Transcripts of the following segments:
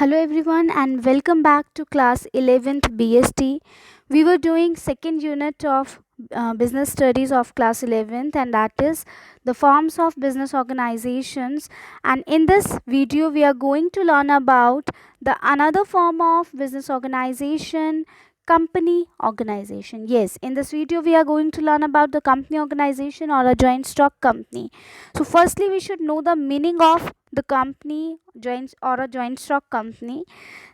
Hello everyone and welcome back to class 11th BST. We were doing second unit of business studies of class 11th, and that is the forms of business organizations, and in this video we are going to learn about the another form of business organization, company organization. Yes, in this video we are going to learn about the company organization or a joint stock company. So firstly we should know the meaning of the company joint or a joint stock company.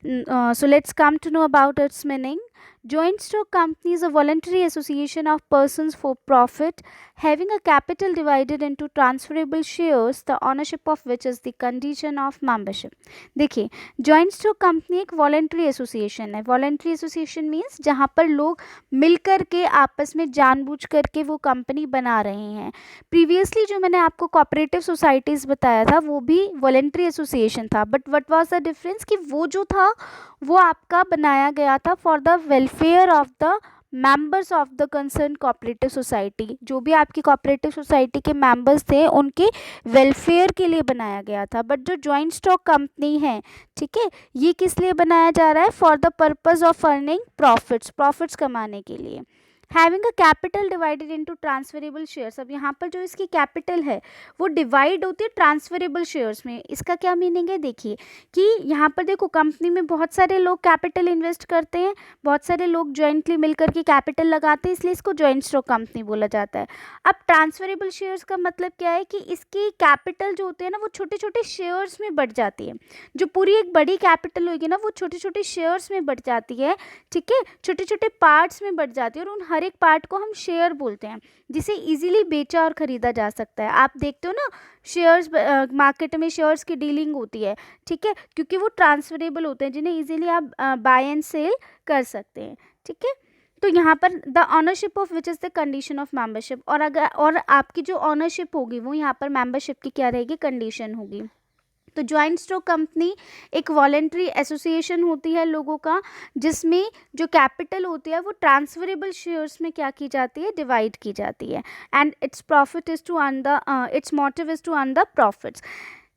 So let's come to know about its meaning. Joint stock company is a voluntary association of persons for profit having a capital divided into transferable shares, the ownership of which is the condition of membership. देखिए, joint stock company एक voluntary association है. Voluntary association means जहाँ पर लोग मिलकर के आपस में जानबूझ करके वो कंपनी बना रहे हैं. प्रीवियसली जो मैंने आपको कोऑपरेटिव सोसाइटीज़ बताया था वो भी वॉलेंट्री एसोसिएशन था, but what was the difference कि वो जो था वो आपका बनाया गया था for the welfare of the members of the concern cooperative society. जो भी आपकी कोऑपरेटिव सोसाइटी के मेंबर्स थे उनके वेलफेयर के लिए बनाया गया था. बट जो जॉइंट स्टॉक कंपनी है, ठीक है, ये किस लिए बनाया जा रहा है? For the purpose of earning profits कमाने के लिए. Having a capital divided into transferable shares. अब यहाँ पर जो इसकी कैपिटल है वो डिवाइड होती है ट्रांसफरेबल शेयर्स में. इसका क्या मीनिंग है? देखिए कि यहाँ पर देखो कंपनी में बहुत सारे लोग कैपिटल इन्वेस्ट करते हैं, बहुत सारे लोग जॉइंटली मिलकर के कैपिटल लगाते हैं, इसलिए इसको जॉइंट स्टॉक कंपनी बोला जाता है. अब ट्रांसफरेबल शेयर्स का मतलब क्या है कि इसकी कैपिटल जो होते हैं ना वो छोटे छोटे शेयर्स में बढ़ जाती है. जो पूरी एक बड़ी कैपिटल होगी ना वो छोटे छोटे शेयर्स में बढ़ जाती है, ठीक है, छोटे छोटे पार्ट्स में बढ़ जाती है, और उन हर एक पार्ट को हम शेयर बोलते हैं जिसे इजीली बेचा और ख़रीदा जा सकता है. आप देखते हो ना शेयर्स, मार्केट में शेयर्स की डीलिंग होती है, ठीक है, क्योंकि वो ट्रांसफरेबल होते हैं जिन्हें इजीली आप बाय एंड सेल कर सकते हैं, ठीक है. तो यहाँ पर the ownership of which is the condition of membership, और अगर और आपकी जो ऑनरशिप होगी वो यहाँ पर मेंबरशिप की क्या रहेगी? कंडीशन होगी. तो जॉइंट स्टॉक कंपनी एक वॉलेंट्री एसोसिएशन होती है लोगों का, जिसमें जो कैपिटल होती है वो ट्रांसफरेबल शेयर्स में क्या की जाती है? डिवाइड की जाती है. And its profit is to earn the its motive is to earn the profits.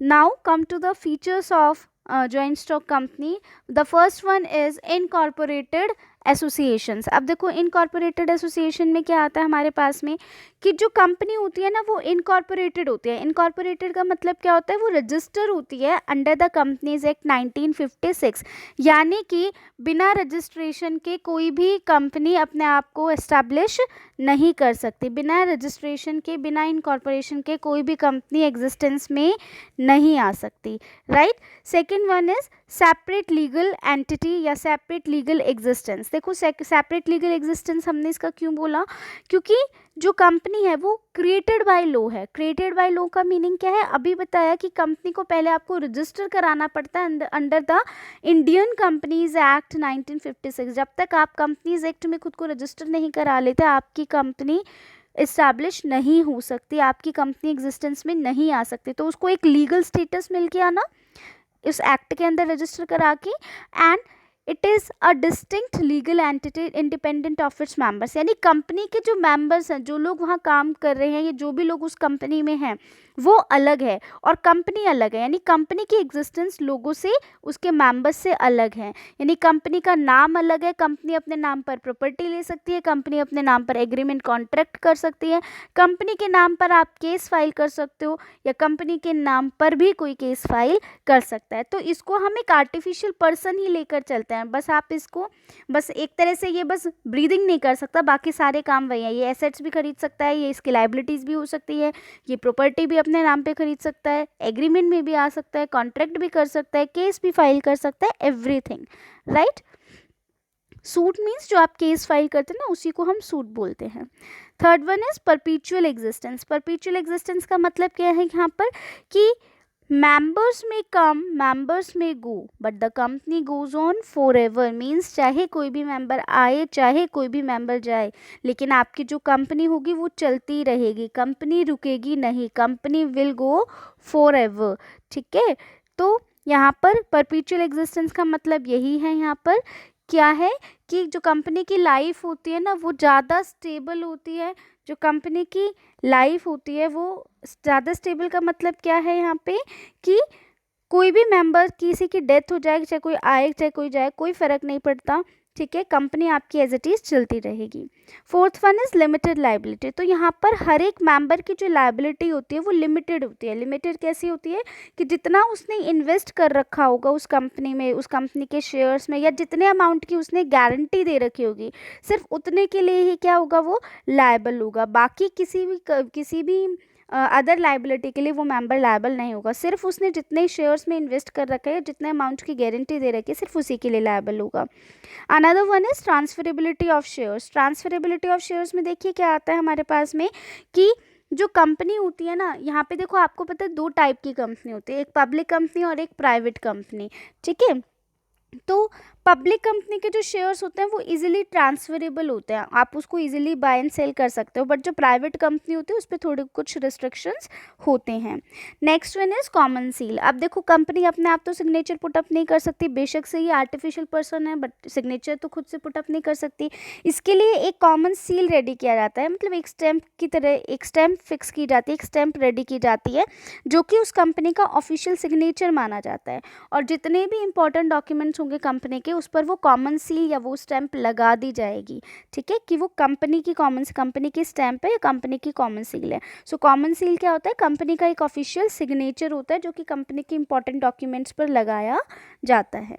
Now come to the features of joint stock company. The first one is incorporated associations. अब देखो इनकॉर्पोरेटेड एसोसिएशन में क्या आता है हमारे पास में कि जो कंपनी होती है ना वो इनकॉर्पोरेटेड होती है. इनकॉर्पोरेटेड का मतलब क्या होता है? वो रजिस्टर होती है अंडर द कंपनीज एक्ट 1956. यानी कि बिना रजिस्ट्रेशन के कोई भी कंपनी अपने आप को एस्टैब्लिश नहीं कर सकती. बिना रजिस्ट्रेशन के, बिना इनकॉर्पोरेशन के कोई भी कंपनी एग्जिस्टेंस में नहीं आ सकती. Right. Second one is separate legal entity या सेपरेट लीगल एग्जिस्टेंस. देखो सेपरेट लीगल एग्जिस्टेंस हमने इसका क्यों बोला? क्योंकि जो कंपनी है वो क्रिएटेड बाय लॉ है. क्रिएटेड बाय लॉ का मीनिंग क्या है? अभी बताया कि कंपनी को पहले आपको रजिस्टर कराना पड़ता है under the Indian companies act 1956. जब तक आप कंपनीज एक्ट में खुद को रजिस्टर नहीं करा लेते आपकी कंपनी इस्टेब्लिश नहीं हो सकती, आपकी कंपनी एग्जिस्टेंस में नहीं आ सकती. तो उसको एक लीगल स्टेटस मिल गया ना इस एक्ट के अंदर रजिस्टर करा के. And it is a distinct legal entity independent of its members. यानी कंपनी के जो मेंबर्स हैं, जो लोग वहाँ काम कर रहे हैं या जो भी लोग उस कंपनी में हैं, वो अलग है और कंपनी अलग है. यानी कंपनी की एग्जिस्टेंस लोगों से, उसके मेंबर्स से अलग है. यानी कंपनी का नाम अलग है. कंपनी अपने नाम पर प्रॉपर्टी ले सकती है, कंपनी अपने नाम पर एग्रीमेंट कॉन्ट्रैक्ट कर सकती है, कंपनी के नाम पर आप केस फाइल कर सकते हो या कंपनी के नाम पर भी कोई केस फाइल कर सकता है. तो इसको हम एक आर्टिफिशियल पर्सन ही लेकर चलते हैं. बस आप इसको बस एक तरह से ये बस ब्रीदिंग नहीं कर सकता, बाकी सारे काम वही है. ये एसेट्स भी खरीद सकता है, ये इसकी लाइबिलिटीज़ भी हो सकती है, ये प्रॉपर्टी भी अपने नाम पे खरीद सकता है, एग्रीमेंट में भी आ सकता है, कॉन्ट्रैक्ट भी कर सकता है, केस भी फाइल कर सकता है, एवरीथिंग. राइट. सूट मीन्स जो आप केस फाइल करते हैं ना उसी को हम सूट बोलते हैं. Third one is परपीचुअल existence. परपीचुअल existence का मतलब क्या है यहाँ पर कि members may come, members may go, but the company goes on forever. Means चाहे कोई भी मेंबर आए, चाहे कोई भी मेंबर जाए, लेकिन आपकी जो कंपनी होगी वो चलती रहेगी. कंपनी रुकेगी नहीं. Company will go forever. ठीक है. तो यहाँ पर परपीचुअल एग्जिस्टेंस का मतलब यही है. यहाँ पर क्या है कि जो कंपनी की लाइफ होती है ना वो ज़्यादा स्टेबल होती है. जो कंपनी की लाइफ होती है वो ज़्यादा स्टेबल का मतलब क्या है यहाँ पे कि कोई भी मेंबर, किसी की डेथ हो जाए, चाहे कोई आए चाहे कोई जाए, कोई फ़र्क नहीं पड़ता, ठीक है, कंपनी आपकी एज इट इज़ चलती रहेगी। Fourth one is limited liability. तो यहाँ पर हर एक मेंबर की जो लाइबिलिटी होती है वो लिमिटेड होती है। लिमिटेड कैसी होती है कि जितना उसने इन्वेस्ट कर रखा होगा उस कंपनी में, उस कंपनी के शेयर्स में, या जितने अमाउंट की उसने गारंटी दे रखी होगी, सिर्फ उतने के लिए ही क्या होगा, वो लायबल होगा। बाकी किसी भी अदर लाइबिलिटी के लिए वो मेंबर लायबल नहीं होगा। सिर्फ उसने जितने शेयर्स में इन्वेस्ट कर रखा है, जितने अमाउंट की गारंटी दे रखी है, सिर्फ उसी के लिए लायबल होगा। Another one is transferability of shares. Transferability of shares में देखिए क्या आता है हमारे पास में, कि जो कंपनी होती है ना, यहाँ पे देखो आपको पता है 2 टाइप की कंपनी होती है, एक पब्लिक कंपनी और एक प्राइवेट कंपनी, ठीक है। तो पब्लिक कंपनी के जो शेयर्स होते हैं वो इजीली ट्रांसफरेबल होते हैं, आप उसको इजीली बाय एंड सेल कर सकते हो, बट जो प्राइवेट कंपनी होती है उस पर थोड़े कुछ रिस्ट्रिक्शंस होते हैं। Next one is common seal. अब देखो कंपनी अपने आप तो सिग्नेचर पुटअप नहीं कर सकती, बेशक से ये आर्टिफिशियल पर्सन है, बट सिग्नेचर तो खुद से पुटअप नहीं कर सकती। इसके लिए एक कॉमन सील रेडी किया जाता है, मतलब एक स्टैम्प की तरह एक स्टैम्प फिक्स की जाती है, एक स्टैम्प रेडी की जाती है, जो कि उस कंपनी का ऑफिशियल सिग्नेचर माना जाता है। और जितने भी इंपॉर्टेंट डॉक्यूमेंट्स होंगे कंपनी के, उस पर वो कॉमन सील या वो स्टैम्प लगा दी जाएगी, ठीक है, कि वो कंपनी की स्टैम्प है या कंपनी की कॉमन सील है। सो कॉमन सील क्या होता है, कंपनी का एक ऑफिशियल सिग्नेचर होता है जो कि कंपनी के इंपॉर्टेंट डॉक्यूमेंट्स पर लगाया जाता है।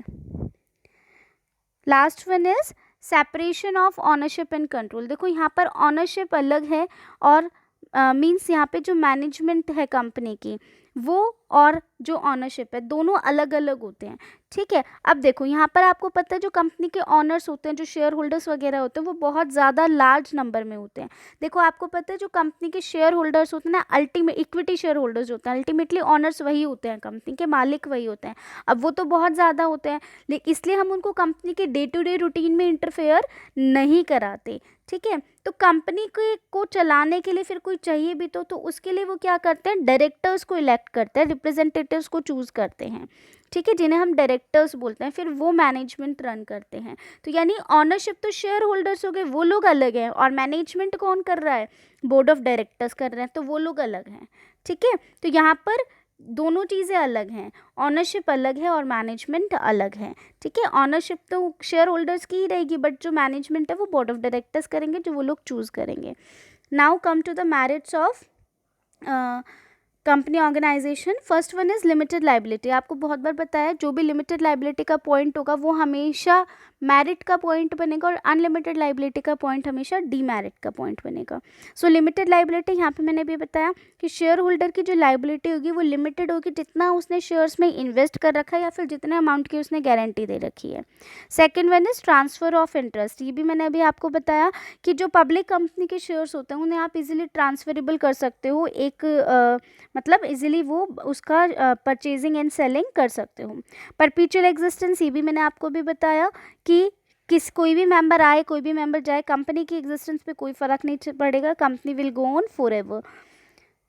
Last one is separation of ownership and control. देखो यहाँ पर ऑनरशिप अलग है और मीन्स यहाँ पे जो मैनेजमेंट है कंपनी की, वो और जो ऑनरशिप है दोनों अलग अलग होते हैं, ठीक है। अब देखो यहाँ पर आपको पता है जो कंपनी के ऑनर्स होते हैं, जो शेयर होल्डर्स वगैरह होते हैं, वो बहुत ज़्यादा लार्ज नंबर में होते हैं। देखो आपको पता है जो कंपनी के शेयर होल्डर्स होते हैं ना, अल्टीमेट इक्विटी शेयर होल्डर्स होते हैं, अल्टीमेटली ऑनर्स वही होते हैं, कंपनी के मालिक वही होते हैं। अब वो तो बहुत ज़्यादा होते हैं, लेकिन इसलिए हम उनको कंपनी के डे टू डे रूटीन में इंटरफेयर नहीं कराते, ठीक है। तो कंपनी को चलाने के लिए फिर कोई चाहिए भी तो उसके लिए वो क्या करते हैं, डायरेक्टर्स को इलेक्ट करते हैं, रिप्रेजेंटेटिव्स को चूज़ करते हैं, ठीक है, जिन्हें हम डायरेक्टर्स बोलते हैं। फिर वो मैनेजमेंट रन करते हैं। तो यानी ऑनरशिप तो शेयर होल्डर्स हो गए, वो लोग अलग हैं, और मैनेजमेंट कौन कर रहा है, बोर्ड ऑफ डायरेक्टर्स कर रहे हैं, तो वो लोग अलग हैं, ठीक है। तो यहाँ पर दोनों चीज़ें अलग हैं, ऑनरशिप अलग है और मैनेजमेंट अलग है, ठीक है। ऑनरशिप तो शेयर होल्डर्स की ही रहेगी, बट जो मैनेजमेंट है वो बोर्ड ऑफ डायरेक्टर्स करेंगे, जो वो लोग चूज़ करेंगे। Now come to the merits of company organization. First one is limited liability. आपको बहुत बार बताया जो भी लिमिटेड लाइबिलिटी का पॉइंट होगा वो हमेशा मेरिट का पॉइंट बनेगा, और अनलिमिटेड लाइबिलिटी का पॉइंट हमेशा डीमेरिट का पॉइंट बनेगा। सो लिमिटेड लाइबिलिटी यहाँ पे मैंने भी बताया कि शेयर होल्डर की जो लाइबिलिटी होगी वो लिमिटेड होगी, जितना उसने शेयर्स में इन्वेस्ट कर रखा है या फिर जितने अमाउंट की उसने गारंटी दे रखी है। Second one is transfer of interest. ये भी मैंने अभी आपको बताया कि जो पब्लिक कंपनी के शेयर्स होते हैं उन्हें आप इजीली ट्रांसफरेबल कर सकते हो, एक मतलब इजीली वो उसका परचेजिंग एंड सेलिंग कर सकते हो। परपीचुअल एग्जिस्टेंस, ये भी मैंने आपको भी बताया कि कोई भी मेंबर आए कोई भी मेंबर जाए, कंपनी की एग्जिस्टेंस पे कोई फ़र्क नहीं पड़ेगा, company will go on for ever.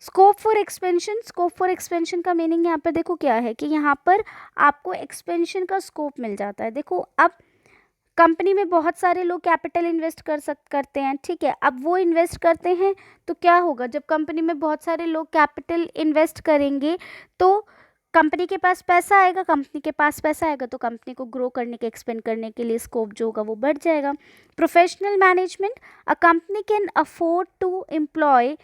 Scope for expansion. Scope for expansion का मीनिंग यहाँ पर देखो क्या है कि यहाँ पर आपको एक्सपेंशन का स्कोप मिल जाता है। देखो अब कंपनी में बहुत सारे लोग कैपिटल इन्वेस्ट करते हैं, ठीक है। अब वो इन्वेस्ट करते हैं तो क्या होगा, जब कंपनी में बहुत सारे लोग कैपिटल इन्वेस्ट करेंगे तो कंपनी के पास पैसा आएगा, कंपनी के पास पैसा आएगा तो कंपनी को ग्रो करने के, एक्सपेंड करने के लिए स्कोप जो होगा वो बढ़ जाएगा। Professional management. A company can afford to employ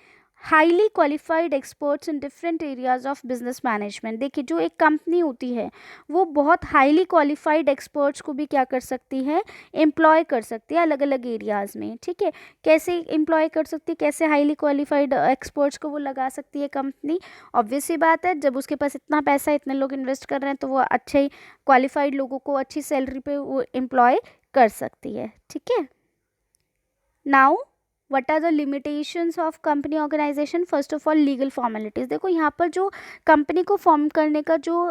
highly qualified experts in different areas of business management. देखिए जो एक कंपनी होती है वो बहुत हाईली क्वालिफाइड एक्सपर्ट्स को भी क्या कर सकती है, एम्प्लॉय कर सकती है अलग अलग एरियाज़ में, ठीक है। कैसे एम्प्लॉय कर सकती है, कैसे हाईली क्वालिफाइड एक्सपर्ट्स को वो लगा सकती है कंपनी। ऑब्वियस सी बात है, जब उसके पास इतना पैसा है, इतने लोग इन्वेस्ट कर रहे हैं, तो वो अच्छे क्वालिफाइड लोगों को अच्छी सैलरी पे वो एम्प्लॉय कर सकती है, ठीक है। Now what are the limitations of company organization. First of all legal formalities. देखो यहाँ पर जो कंपनी को फॉर्म करने का जो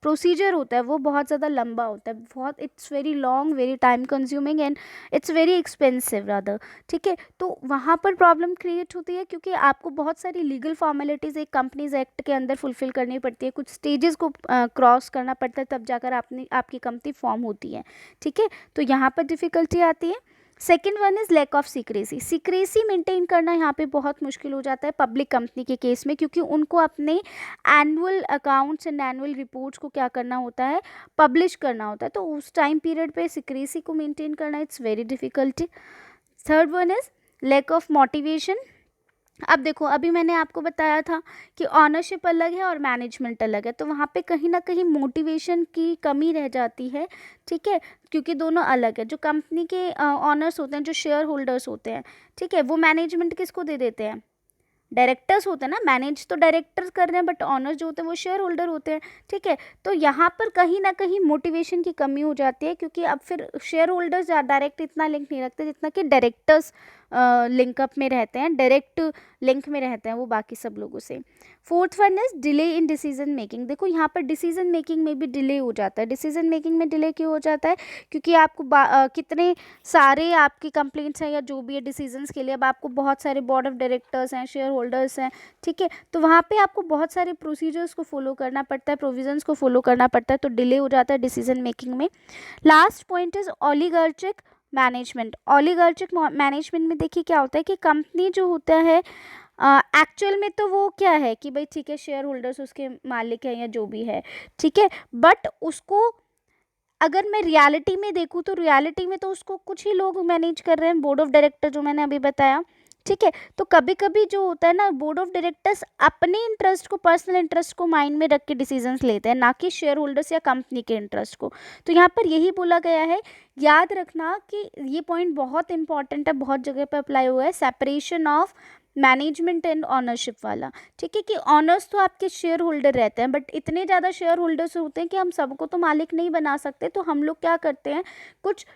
प्रोसीजर होता है वो बहुत ज़्यादा लंबा होता है, बहुत it's very long, very time consuming and it's very expensive rather, ठीक है। तो वहाँ पर प्रॉब्लम क्रिएट होती है क्योंकि आपको बहुत सारी लीगल फॉर्मेलिटीज़ एक कंपनीज एक्ट के अंदर फुलफिल करनी पड़ती है, कुछ स्टेजेस को क्रॉस करना पड़ता है, तब जाकर आपकी कंपनी फॉर्म होती है, ठीक है। तो यहाँ पर डिफ़िकल्टी आती है। Second one is lack of secrecy. Secrecy maintain करना यहाँ पे बहुत मुश्किल हो जाता है पब्लिक कंपनी के केस में, क्योंकि उनको अपने annual accounts and annual reports को क्या करना होता है, पब्लिश करना होता है। तो उस टाइम पीरियड पे सीक्रेसी को मेंटेन करना it's very difficult. Third one is lack of motivation. अब देखो, अभी मैंने आपको बताया था कि ऑनरशिप अलग है और मैनेजमेंट अलग है, तो वहाँ पे कहीं ना कहीं मोटिवेशन की कमी रह जाती है, ठीक है, क्योंकि दोनों अलग है। जो कंपनी के ऑनर्स होते हैं, जो शेयर होल्डर्स होते हैं, ठीक है, वो मैनेजमेंट किसको दे देते हैं, डायरेक्टर्स होते हैं ना, मैनेज तो डायरेक्टर्स कर रहे हैं, बट ऑनर्स जो होते हैं वो शेयर होल्डर होते हैं, ठीक है। तो यहाँ पर कहीं ना कहीं मोटिवेशन की कमी हो जाती है, क्योंकि अब फिर शेयर होल्डर्स डायरेक्ट इतना लिंक नहीं रखते जितना कि डायरेक्टर्स लिंकअप में रहते हैं, डायरेक्ट लिंक में रहते हैं वो बाकी सब लोगों से। Fourth one is delay in decision making. देखो यहाँ पर डिसीजन मेकिंग में भी डिले हो जाता है। डिसीजन मेकिंग में डिले क्यों हो जाता है, क्योंकि आपको कितने सारे आपकी कंप्लेंट्स हैं या जो भी है डिसीजंस के लिए, अब आपको बहुत सारे बोर्ड ऑफ डायरेक्टर्स हैं, शेयर होल्डर्स हैं, ठीक है, तो वहाँ पे आपको बहुत सारे प्रोसीजर्स को फॉलो करना पड़ता है, प्रोविजंस को फॉलो करना पड़ता है, तो डिले हो जाता है डिसीजन मेकिंग में। Last point is oligarchic management. Oligarchic management में देखिए क्या होता है कि कंपनी जो होता है एक्चुअल में तो वो क्या है कि भाई ठीक है, शेयर होल्डर्स उसके मालिक हैं या जो भी है, ठीक है, बट उसको अगर मैं रियलिटी में देखूँ तो रियलिटी में तो उसको कुछ ही लोग मैनेज कर रहे हैं, बोर्ड ऑफ डायरेक्टर जो मैंने अभी बताया, ठीक है। तो कभी कभी जो होता है ना, बोर्ड ऑफ डायरेक्टर्स अपने इंटरेस्ट को, पर्सनल इंटरेस्ट को माइंड में रख के डिसीजंस लेते हैं, ना कि शेयर होल्डर्स या कंपनी के इंटरेस्ट को। तो यहाँ पर यही बोला गया है, याद रखना कि ये पॉइंट बहुत इंपॉर्टेंट है, बहुत जगह पे अप्लाई हुआ है, separation of management and ownership वाला, ठीक है, कि ऑनर्स तो आपके शेयर होल्डर रहते हैं, बट इतने ज़्यादा शेयर होल्डर्स होते हैं कि हम सबको तो मालिक नहीं बना सकते, तो हम लोग क्या करते हैं, कुछ